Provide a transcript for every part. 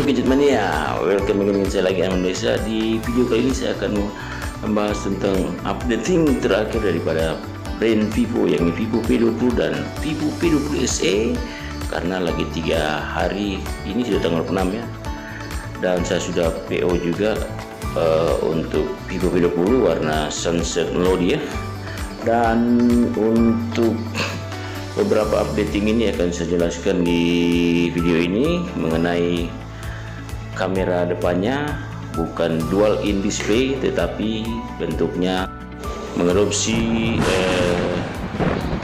Halo Gadget Mania, welcome dengan saya lagi Indonesia. Di video kali ini saya akan membahas tentang updating terakhir daripada brand Vivo, yang Vivo P20 dan Vivo P20 SE, karena lagi 3 hari ini sudah tanggal 6 ya, dan saya sudah PO juga untuk Vivo P20 warna Sunset Melody ya. Dan untuk beberapa updating ini akan saya jelaskan di video ini mengenai kamera depannya, bukan dual in display tetapi bentuknya mengadopsi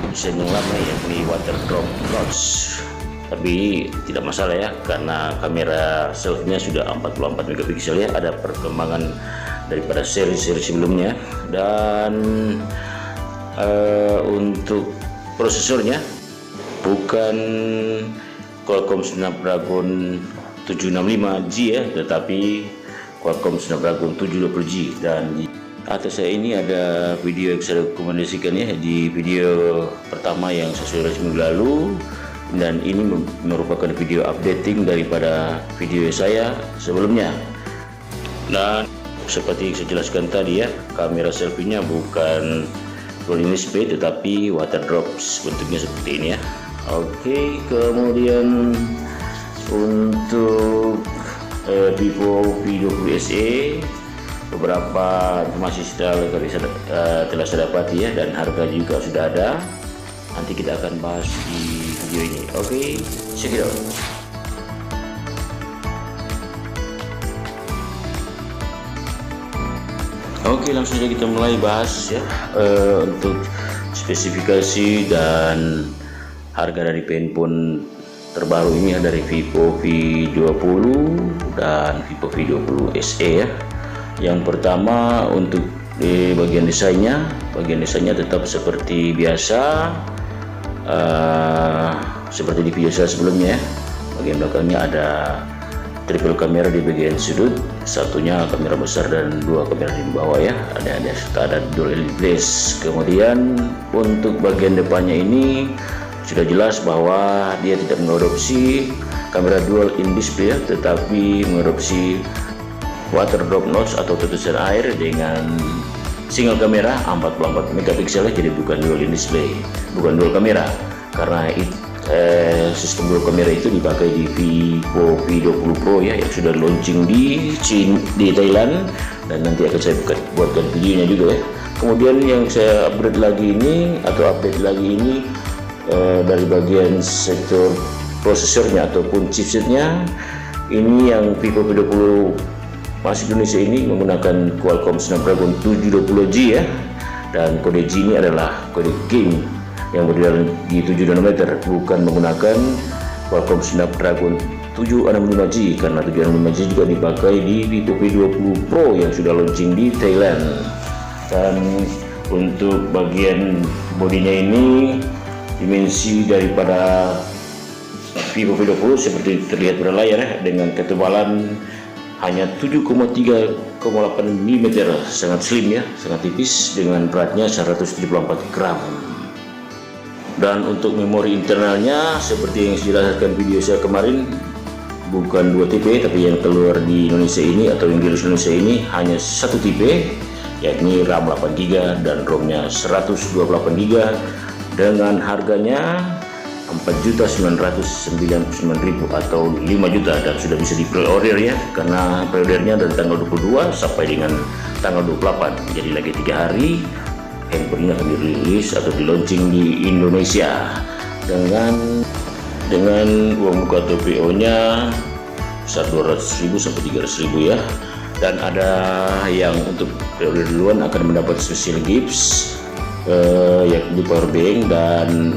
desain yang lama, yakni water drop notch. Tapi tidak masalah ya, karena kamera selfie-nya sudah 44 megapiksel ya, ada perkembangan daripada seri-seri sebelumnya. Dan untuk prosesornya bukan Qualcomm Snapdragon 765G ya, tetapi Qualcomm Snapdragon 720G. Dan di atas saya ini ada video yang saya rekomendasikan ya, di video pertama yang saya sudah minggu lalu, dan ini merupakan video updating daripada video saya sebelumnya. Dan seperti yang saya jelaskan tadi ya, kamera selfie-nya bukan dual display tetapi water drops, bentuknya seperti ini ya. Oke, kemudian untuk Vivo P20 SE, beberapa informasi telah saya dapati ya, dan harga juga sudah ada. Nanti kita akan bahas di video ini. Oke, check it out. Oke, langsung saja kita mulai bahas ya, untuk spesifikasi dan harga dari handphone terbaru ini ya, dari Vivo V20 dan Vivo V20 SE ya. Yang pertama untuk di bagian desainnya tetap seperti biasa, seperti di video saya sebelumnya ya. Bagian belakangnya ada triple kamera di bagian sudut, satunya kamera besar dan 2 kamera di bawah ya, ada dual flash. Kemudian untuk bagian depannya ini sudah jelas bahwa dia tidak mengadopsi kamera dual in display ya, tetapi mengadopsi water drop notch atau tetesan air dengan single kamera 44 megapiksel ya. Jadi bukan dual in display, bukan dual kamera, karena sistem dual kamera itu dipakai di Vivo V20 Pro ya, yang sudah launching di Thailand, dan nanti akan saya buatkan videonya juga ya. Kemudian yang saya upgrade lagi ini, atau update lagi ini, dari bagian sektor prosesornya ataupun chipsetnya, ini yang Vivo P20 masih Indonesia ini menggunakan Qualcomm Snapdragon 720G ya, dan kode G ini adalah kode King yang berada di 7 nanometer, bukan menggunakan Qualcomm Snapdragon 765G, karena 765G juga dipakai di Vivo P20 Pro yang sudah launching di Thailand. Dan untuk bagian bodinya ini, dimensi daripada Vivo P20 seperti terlihat pada layar ya, dengan ketebalan hanya 7,3,8 mm, sangat slim ya, sangat tipis, dengan beratnya 174 gram. Dan untuk memori internalnya seperti yang dijelaskan video saya kemarin, bukan 2 tipe, tapi yang keluar di Indonesia ini atau yang di Indonesia ini hanya 1 tipe, yakni RAM 8GB dan ROM-nya 128GB, dengan harganya 4.999.000 atau 5 juta, dan sudah bisa di pre-order ya, karena pre-ordernya dari tanggal 22 sampai dengan tanggal 28, jadi lagi 3 hari handphone ini akan dirilis atau di launching di Indonesia dengan uang muka atau PO nya besar 200.000 sampai 300.000 ya. Dan ada yang untuk pre-order duluan akan mendapat special gifts, yakni power bank dan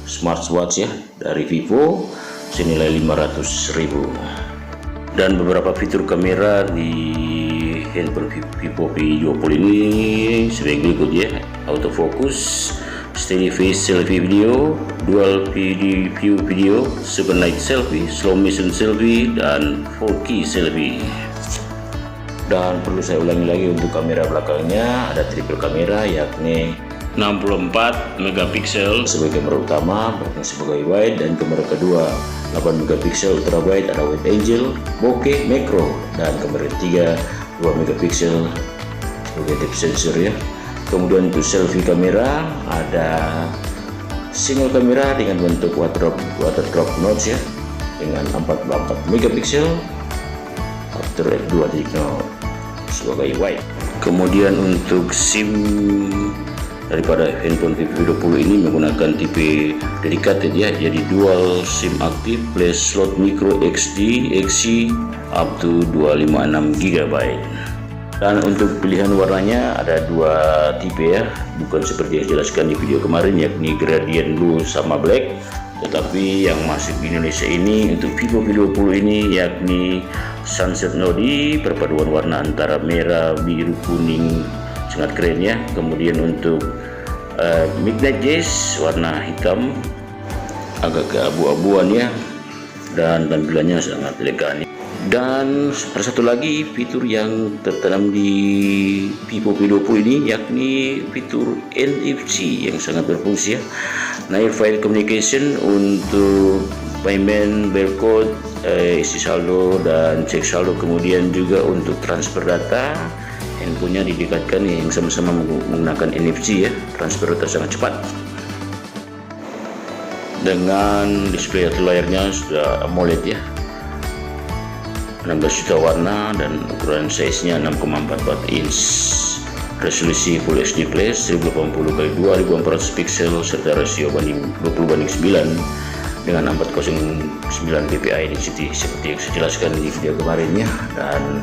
smartwatch ya dari Vivo senilai 500.000. Dan beberapa fitur kamera di handphone Vivo P20 ini sebagai berikut ya: autofocus, steady face selfie video, dual view video, super night selfie, slow motion selfie, dan 4K selfie. Dan perlu saya ulangi lagi, untuk kamera belakangnya ada triple kamera, yakni 64 megapiksel sebagai kamera utama, berarti sebagai wide, dan kamera kedua 8 megapiksel ultra wide, ada wide angle, bokeh, macro, dan kamera ketiga 2 megapiksel sebagai depth sensor ya. Kemudian untuk selfie kamera ada single kamera dengan bentuk water drop notch ya, dengan 44 megapiksel, after f2.0 sebagai wide. Kemudian untuk SIM daripada handphone Vivo20 ini menggunakan tipe dedicated ya, jadi dual SIM aktif plus slot micro XD XC up to 256 GB. Dan untuk pilihan warnanya ada dua tipe ya, bukan seperti yang dijelaskan di video kemarin yakni gradient blue sama black, tetapi yang masuk di Indonesia ini untuk Vivo20 ini yakni sunset nodi, perpaduan warna antara merah, biru, kuning, sangat keren ya. Kemudian untuk midnight gaze warna hitam agak keabu-abuan ya, dan tampilannya sangat elegan. Dan ada satu lagi fitur yang tertanam di Vivo20 ini yakni fitur NFC yang sangat berfungsi ya. Near file communication untuk payment, barcode, isi saldo dan cek saldo, kemudian juga untuk transfer data handphonenya didekatkan yang sama-sama menggunakan NFC ya, transfer data sangat cepat. Dengan display atau layarnya sudah AMOLED ya, 16 juta warna, dan ukuran size-nya 6,44 inch, resolusi Full HD Plus 1080x2400 pixel serta rasio banding 20:9 dengan 409 ppi density seperti yang saya jelaskan di video kemarin ya, dan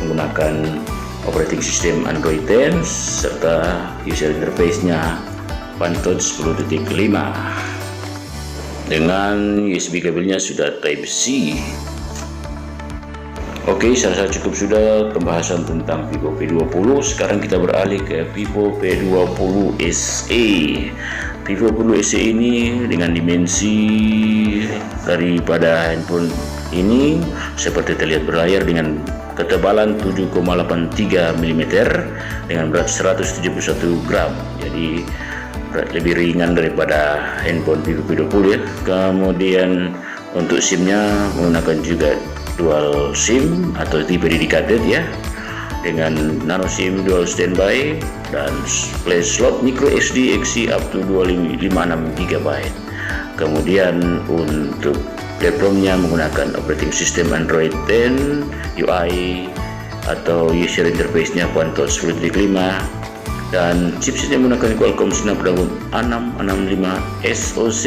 menggunakan operating system Android 10 serta user interface-nya OneTouch 10.5 dengan USB kabelnya sudah Type C. Oke, saya rasa cukup sudah pembahasan tentang Vivo V20. Sekarang kita beralih ke Vivo V20 SE. Vivo V20 SE ini dengan dimensi daripada handphone ini seperti terlihat berlayar dengan ketebalan 7,83 mm dengan berat 171 gram. Jadi berat lebih ringan daripada handphone Vivo V20 ya. Kemudian untuk SIM-nya menggunakan juga dual SIM atau tipe dedicated ya, dengan nano SIM dual standby dan plus slot micro SD XC up to 256 GB. Kemudian untuk platformnya menggunakan operating system Android 10 UI atau user interface-nya OneTouch 10.5, dan chipsetnya menggunakan Qualcomm Snapdragon 665 SoC,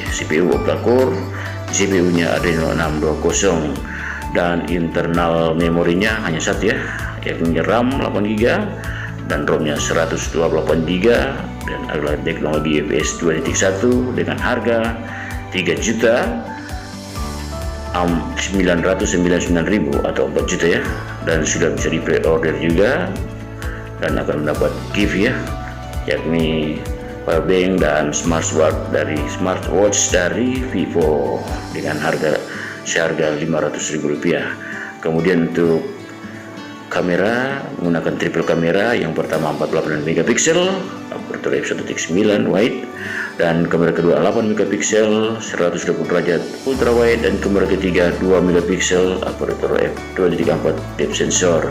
CPU octa-core, GPU-nya Adreno 620, dan internal memorinya hanya satu ya, yakni RAM 8GB dan ROM-nya 128 GB, dan adalah teknologi UFS 2.1 dengan harga 3.999.000 atau 4 juta ya, dan sudah bisa di pre-order juga dan akan mendapat gift ya, yakni powerbank dan smartwatch dari Vivo dengan seharga Rp500.000. Kemudian untuk kamera menggunakan triple kamera, yang pertama 48 megapiksel aperture f1.9 wide, dan kamera kedua 8 megapiksel 120 derajat ultra wide, dan kamera ketiga 2 megapiksel aperture f2.4 depth sensor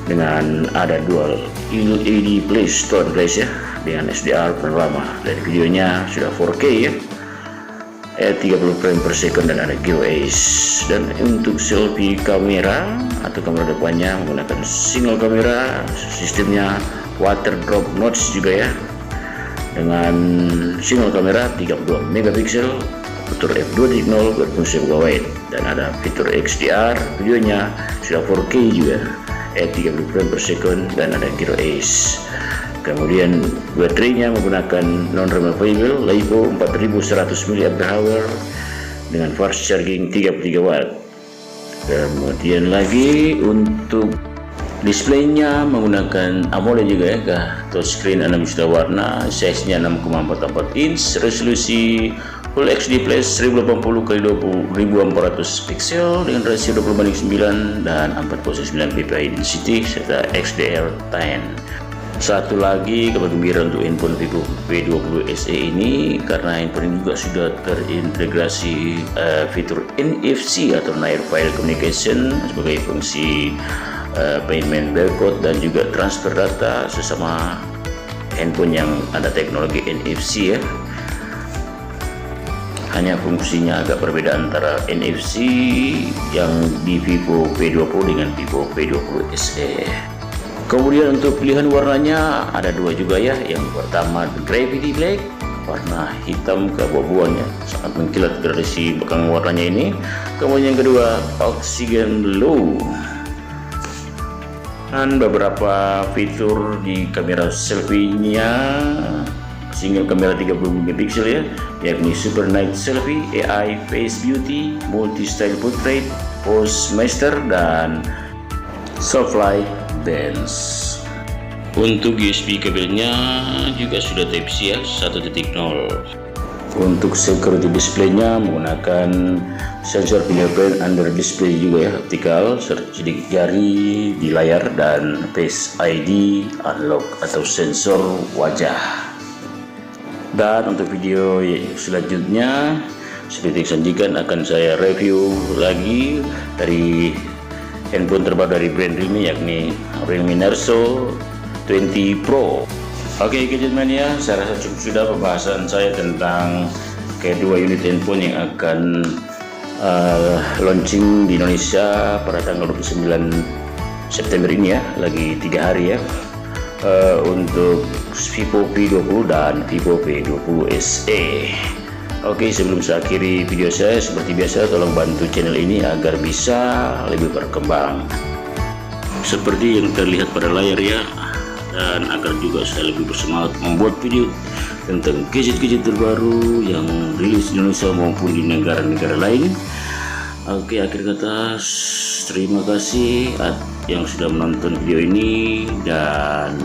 dengan ada dual LED plus tone glass ya, dengan SDR panorama, dan videonya sudah 4K ya, 30 frame per second, dan ada Giro Ace. Dan untuk selfie kamera atau kamera depannya menggunakan single kamera, sistemnya water drop notch juga ya, dengan single kamera 32 megapiksel aperture f2.0 berfungsi wide, dan ada fitur XDR, videonya sudah 4K juga, 30 frame per second, dan ada Giro Ace. Kemudian baterainya menggunakan non-removable LiPo 4100 mAh dengan fast charging 33 watt. Kemudian lagi untuk displaynya menggunakan AMOLED juga ya, touchscreen 6 juta warna, size-nya 6,44 inch, resolusi Full HD Plus 1080x2400 pixel dengan rasio 20:9 dan 409 ppi density serta XDR10. Satu lagi kabar gembira untuk handphone Vivo V20 SE ini, karena handphone ini juga sudah terintegrasi fitur NFC atau Near File Communication sebagai fungsi payment barcode dan juga transfer data sesama handphone yang ada teknologi NFC ya. Hanya fungsinya agak berbeda antara NFC yang di Vivo V20 dengan Vivo V20 SE. Kemudian untuk pilihan warnanya ada dua juga ya. Yang pertama Gravity Black, warna hitam keabu-abuannya, sangat mengkilat dari si belakang warnanya ini. Kemudian yang kedua Oxygen Blue. Dan beberapa fitur di kamera selfie-nya, single kamera 30 MP ya, yakni Super Night Selfie, AI Face Beauty, Multi Style Portrait, Pose Master, dan Soft Light Dance. Untuk USB kabelnya juga sudah Type-C ya, 1.0. Untuk security display-nya menggunakan sensor fingerprint under display juga ya, optikal, sidik jari di layar, dan Face ID unlock atau sensor wajah. Dan untuk video selanjutnya seperti sajikan akan saya review lagi dari handphone terbaru dari brand Realme, yakni Realme Narzo 20 Pro. Oke Gadget Mania, saya rasa cukup sudah pembahasan saya tentang kedua unit handphone yang akan launching di Indonesia pada tanggal 29 September ini ya, lagi 3 hari ya, untuk Vivo V20 dan Vivo V20 SE. Oke, sebelum saya akhiri video saya, seperti biasa tolong bantu channel ini agar bisa lebih berkembang seperti yang terlihat pada layar ya, dan agar juga saya lebih bersemangat membuat video tentang gadget-gadget terbaru yang rilis di Indonesia maupun di negara-negara lain. Oke, akhir kata terima kasih yang sudah menonton video ini, dan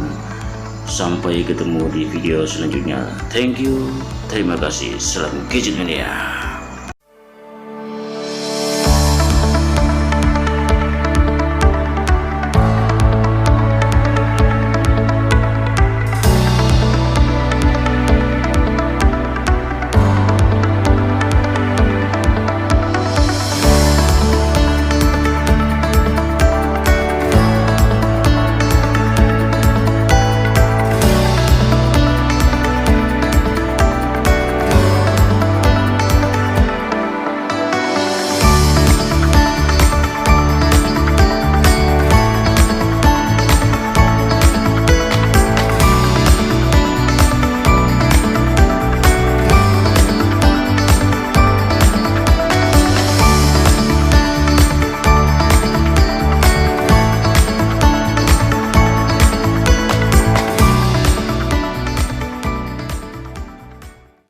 sampai ketemu di video selanjutnya. Thank you, terima kasih, salam Gadget Mania.